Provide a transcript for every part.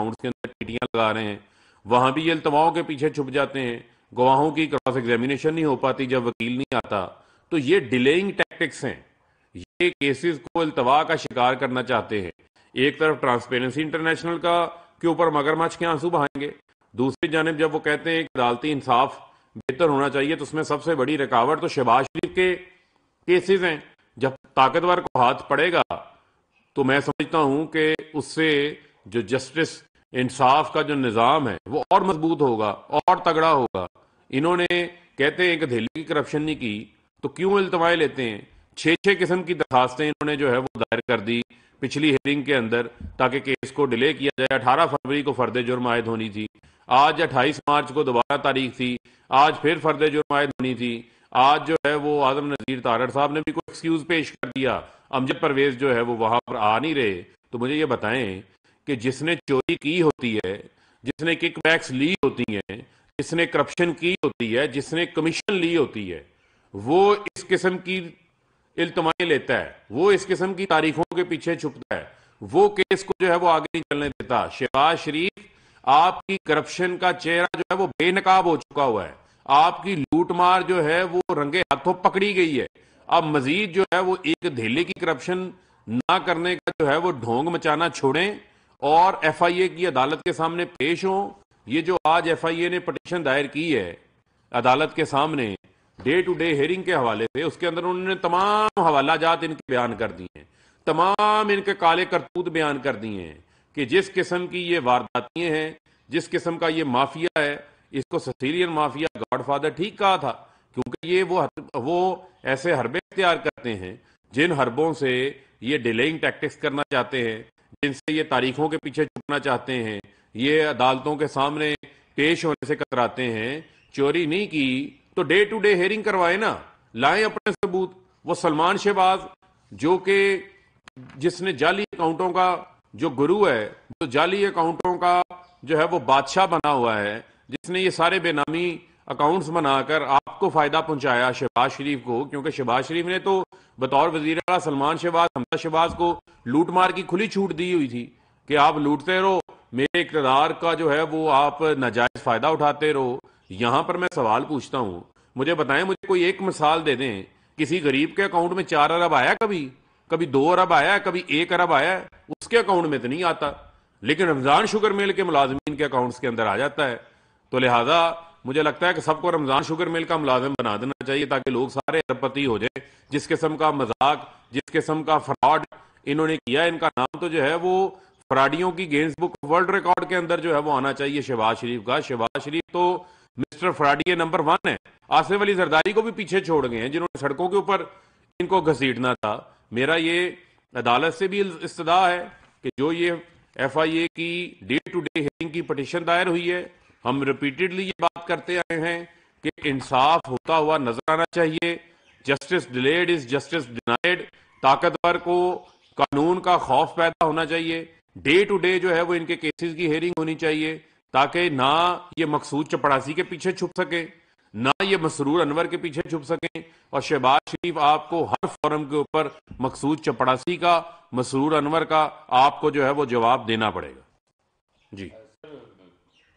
Accounts کے اندر ٹیٹیاں لگا رہے ہیں، وہاں بھی یہ التواؤں کے پیچھے چھپ جاتے ہیں، گواہوں کی کراس ایگزامینیشن نہیں ہو پاتی جب وکیل نہیں آتا. تو یہ ڈیلیئنگ ٹیکٹکس ہیں، یہ کیسز کو التوا کا شکار کرنا چاہتے ہیں. ایک طرف ٹرانسپیرنسی انٹرنیشنل کا کے اوپر مگرمچھ کے آنسو بہائیں گے، دوسری جانب جب وہ کہتے ہیں کہ عدالتی انصاف بہتر ہونا چاہیے تو اس میں سب سے بڑی رکاوٹ تو شہباز شریف کے کیسز ہیں. جب طاقتور کو ہاتھ پڑے گا تو میں سمجھتا ہوں کہ اس سے جو جسٹس انصاف کا جو نظام ہے وہ اور مضبوط ہوگا اور تگڑا ہوگا. انہوں نے کہتے ہیں کہ دہلی کی کرپشن نہیں کی تو کیوں التوائیں لیتے ہیں؟ 6 قسم کی درخواستیں انہوں نے جو ہے وہ دائر کر دی پچھلی ہیئرنگ کے اندر تاکہ کیس کو ڈیلے کیا جائے. 18 فروری کو فرد جرم عائد ہونی تھی، آج 28 مارچ کو دوبارہ تاریخ تھی، آج پھر فرد جرم عائد ہونی تھی. آج جو ہے وہ اعظم نذیر تارڑ صاحب نے بھی کوئی ایکسکیوز پیش کر دیا، امجد پرویز جو ہے وہ وہاں پر آ نہیں رہے. تو مجھے یہ بتائیں کہ جس نے چوری کی ہوتی ہے، جس نے کک بیکس لی ہوتی ہیں، جس نے کرپشن کی ہوتی ہے، جس نے کمیشن لی ہوتی ہے، وہ اس قسم کی التمائیں لیتا ہے، وہ اس قسم کی تاریخوں کے پیچھے چھپتا ہے، وہ کیس کو جو ہے وہ آگے نہیں چلنے دیتا. شہباز شریف، آپ کی کرپشن کا چہرہ جو ہے وہ بے نقاب ہو چکا ہوا ہے، آپ کی لوٹ مار جو ہے وہ رنگے ہاتھوں پکڑی گئی ہے. اب مزید جو ہے وہ ایک دہلی کی کرپشن نہ کرنے کا جو ہے وہ ڈھونگ مچانا چھوڑیں اور ایف آئی اے کی عدالت کے سامنے پیش ہوں. یہ جو آج ایف آئی اے نے پٹیشن دائر کی ہے عدالت کے سامنے ڈے ٹو ڈے ہیئرنگ کے حوالے سے، اس کے اندر انہوں نے تمام حوالہ جات ان کے بیان کر دیے ہیں، تمام ان کے کالے کرتوت بیان کر دیے ہیں کہ جس قسم کی یہ وارداتیں ہیں، جس قسم کا یہ مافیا ہے، اس کو سسیلین مافیا گاڈ فادر ٹھیک کہا تھا، کیونکہ یہ وہ ایسے حربے اختیار کرتے ہیں جن حربوں سے یہ ڈیلیئنگ ٹیکٹکس کرنا چاہتے ہیں، جن سے یہ تاریخوں کے پیچھے چھپنا چاہتے ہیں، یہ عدالتوں کے سامنے پیش ہونے سے کتراتے ہیں. چوری نہیں کی تو ڈے ٹو ڈے ہیئرنگ کروائے نا، لائیں اپنے ثبوت. وہ سلمان شہباز جو کہ جس نے جعلی اکاؤنٹوں کا جو گرو ہے، جو جعلی اکاؤنٹوں کا جو ہے وہ بادشاہ بنا ہوا ہے، جس نے یہ سارے بے نامی اکاؤنٹس بنا کر آپ کو فائدہ پہنچایا شہباز شریف کو، کیونکہ شہباز شریف نے تو بطور وزیر اعلیٰ سلمان شہباز، حمزہ شہباز کو لوٹ مار کی کھلی چھوٹ دی ہوئی تھی کہ آپ لوٹتے رہو، میرے اقتدار کا جو ہے وہ آپ ناجائز فائدہ اٹھاتے رہو. یہاں پر میں سوال پوچھتا ہوں، مجھے بتائیں، مجھے کوئی ایک مثال دے دیں، کسی غریب کے اکاؤنٹ میں 4 ارب آیا کبھی 2 ارب آیا ہے، کبھی 1 ارب آیا ہے؟ اس کے اکاؤنٹ میں تو نہیں آتا، لیکن رمضان شوگر مل کے ملازمین کے اکاؤنٹس کے اندر آ جاتا ہے. تو لہٰذا مجھے لگتا ہے کہ سب کو رمضان شوگر مل کا ملازم بنا دینا چاہیے تاکہ لوگ سارے ارب پتی ہو جائیں. جس قسم کا مذاق، جس قسم کا فراڈ انہوں نے کیا، ان کا نام تو جو ہے وہ فراڈیوں کی گینز بک ورلڈ ریکارڈ کے اندر جو ہے وہ آنا چاہیے شہباز شریف کا. شہباز شریف تو مسٹر فراڈی نمبر 1 ہے. آصف علی زرداری کو بھی پیچھے چھوڑ گئے ہیں جنہوں نے سڑکوں کے اوپر ان کو گھسیٹنا تھا. میرا یہ عدالت سے بھی استدعا ہے کہ جو یہ ایف آئی اے کی ڈے ٹو ڈے ہیئرنگ کی پٹیشن دائر ہوئی ہے، ہم ریپیٹڈلی یہ بات کرتے آئے ہیں کہ انصاف ہوتا ہوا نظر آنا چاہیے. Justice delayed is justice denied. طاقتور کو قانون کا خوف پیدا ہونا چاہیے. ڈے ٹو ڈے جو ہے وہ ان کے کیسز کی ہیئرنگ ہونی چاہیے تاکہ نہ یہ مقصود چپڑاسی کے پیچھے چھپ سکے، نہ یہ مسرور انور کے پیچھے چھپ سکیں. اور شہباز شریف، آپ کو ہر فورم کے اوپر مقصود چپڑاسی کا، مسرور انور کا آپ کو جو ہے وہ جواب دینا پڑے گا. جی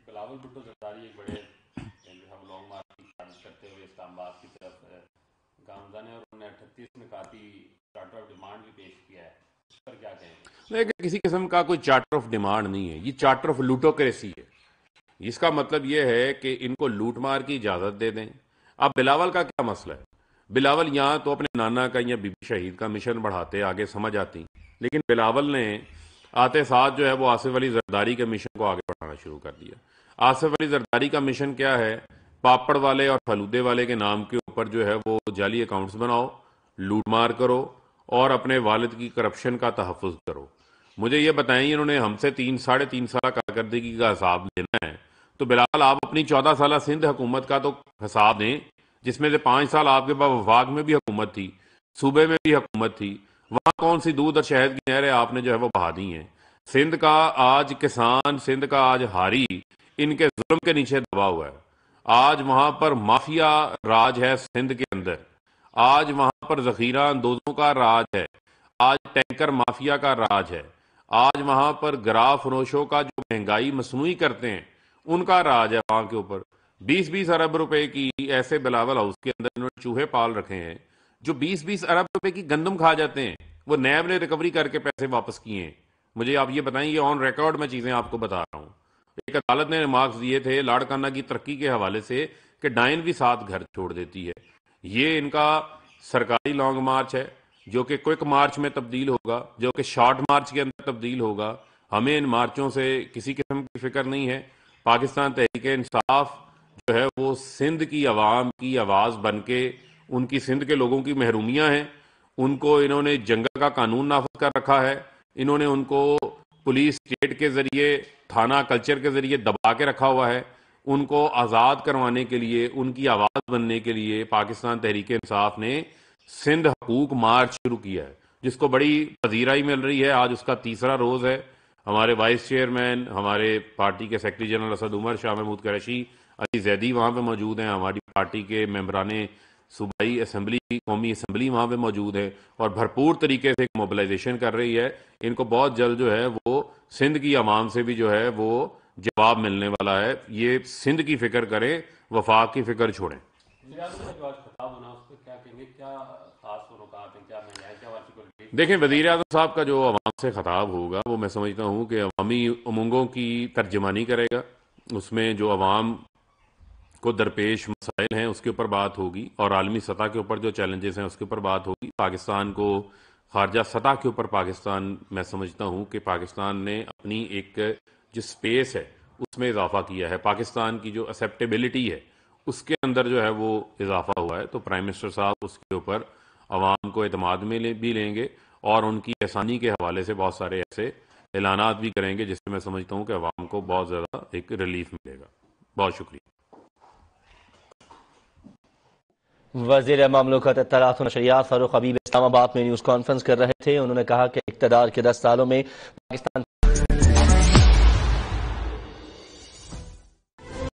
بلاول بھٹو زرداری ایک بڑے ہم لانگ مارچ کی کوشش کرتے ہوئے اسلام آباد کی طرف گامزن ہے، اور انہوں نے 38 نکاتی چارٹر آف ڈیمانڈ بھی پیش کیا ہے. اس پر کیا کہیں؟ لیکن کسی قسم کا کوئی چارٹر آف ڈیمانڈ نہیں ہے، یہ چارٹر آف لوٹوکریسی ہے. اس کا مطلب یہ ہے کہ ان کو لوٹ مار کی اجازت دے دیں. اب بلاول کا کیا مسئلہ ہے؟ بلاول یہاں تو اپنے نانا کا یا بی بی شہید کا مشن بڑھاتے آگے سمجھ آتی، لیکن بلاول نے آتے ساتھ جو ہے وہ آصف علی زرداری کے مشن کو آگے بڑھانا شروع کر دیا. آصف علی زرداری کا مشن کیا ہے؟ پاپڑ والے اور فلودے والے کے نام کے اوپر جو ہے وہ جعلی اکاؤنٹس بناؤ، لوٹ مار کرو اور اپنے والد کی کرپشن کا تحفظ کرو. مجھے یہ بتائیں، انہوں نے ہم سے 3.5 سالہ کارکردگی کا حساب لینا ہے تو بلال آپ اپنی 14 سالہ سندھ حکومت کا تو حساب دیں، جس میں سے 5 سال آپ کے پاس وفاق میں بھی حکومت تھی، صوبے میں بھی حکومت تھی. وہاں کون سی دودھ اور شہد کی نہریں آپ نے جو ہے وہ بہا دی ہیں. سندھ کا آج کسان، سندھ کا آج ہاری ان کے ظلم کے نیچے دبا ہوا ہے. آج وہاں پر مافیا راج ہے سندھ کے اندر، آج وہاں پر ذخیرہ اندوزوں کا راج ہے، آج ٹینکر مافیا کا راج ہے، آج وہاں پر گرا فروشوں کا جو مہنگائی مصنوعی کرتے ہیں ان کا راج ہے وہاں کے اوپر. 20-20 ارب روپے کی ایسے بلاول ہاؤس کے اندر انہوں نے چوہے پال رکھے ہیں جو 20-20 ارب روپے کی گندم کھا جاتے ہیں. وہ نیب نے ریکوری کر کے پیسے واپس کیے ہیں. مجھے آپ یہ بتائیں, یہ آن ریکارڈ میں چیزیں آپ کو بتا رہا ہوں. ایک عدالت نے ریمارکس دیے تھے لاڑکانہ کی ترقی کے حوالے سے کہ ڈائن بھی ساتھ گھر چھوڑ دیتی ہے. یہ ان کا سرکاری لانگ مارچ ہے جو کہ کوئک مارچ میں تبدیل ہوگا, جو کہ شارٹ مارچ کے اندر تبدیل ہوگا. ہمیں ان مارچوں سے کسی قسم کی فکر نہیں ہے. پاکستان تحریک انصاف جو ہے وہ سندھ کی عوام کی آواز بن کے, ان کی سندھ کے لوگوں کی محرومیاں ہیں, ان کو انہوں نے جنگل کا قانون نافذ کر رکھا ہے, انہوں نے ان کو پولیس اسٹیٹ کے ذریعے, تھانہ کلچر کے ذریعے دبا کے رکھا ہوا ہے. ان کو آزاد کروانے کے لیے, ان کی آواز بننے کے لیے پاکستان تحریک انصاف نے سندھ حقوق مارچ شروع کیا ہے, جس کو بڑی پذیرائی مل رہی ہے. آج اس کا 3را روز ہے. ہمارے وائس چیئرمین, ہمارے پارٹی کے سیکرٹری جنرل اسد عمر, شاہ محمود قریشی, علی زیدی وہاں پہ موجود ہیں. ہماری پارٹی کے ممبران صوبائی اسمبلی, قومی اسمبلی وہاں پہ موجود ہے اور بھرپور طریقے سے موبلائزیشن کر رہی ہے. ان کو بہت جلد جو ہے وہ سندھ کی عوام سے بھی جو ہے وہ جواب ملنے والا ہے. یہ سندھ کی فکر کریں, وفاق کی فکر چھوڑیں. جو آج خطاب ہونا اس پہ کیا کہیں گے, کیا خاص نکات ہیں, کیا مہنگائی, کیا واقعی دیکھیں, وزیر اعظم صاحب کا جو عوام سے خطاب ہوگا وہ میں سمجھتا ہوں کہ عوامی امنگوں کی ترجمانی کرے گا. اس میں جو عوام کو درپیش مسائل ہیں اس کے اوپر بات ہوگی, اور عالمی سطح کے اوپر جو چیلنجز ہیں اس کے اوپر بات ہوگی. پاکستان کو خارجہ سطح کے اوپر پاکستان, میں سمجھتا ہوں کہ پاکستان نے اپنی ایک جو سپیس ہے اس میں اضافہ کیا ہے. پاکستان کی جو ایکسیپٹیبلٹی ہے اس کے اندر جو ہے وہ اضافہ ہوا ہے. تو پرائم منسٹر صاحب اس کے اوپر عوام کو اعتماد میں بھی لیں گے اور ان کی آسانی کے حوالے سے بہت سارے ایسے اعلانات بھی کریں گے جس سے میں سمجھتا ہوں کہ عوام کو بہت زیادہ ایک ریلیف ملے گا. بہت شکریہ. وزیر مملکت اطلاعات و نشریات فاروق حبیب اسلام آباد میں نیوز کانفرنس کر رہے تھے. انہوں نے کہا کہ اقتدار کے 10 سالوں میں پاکستان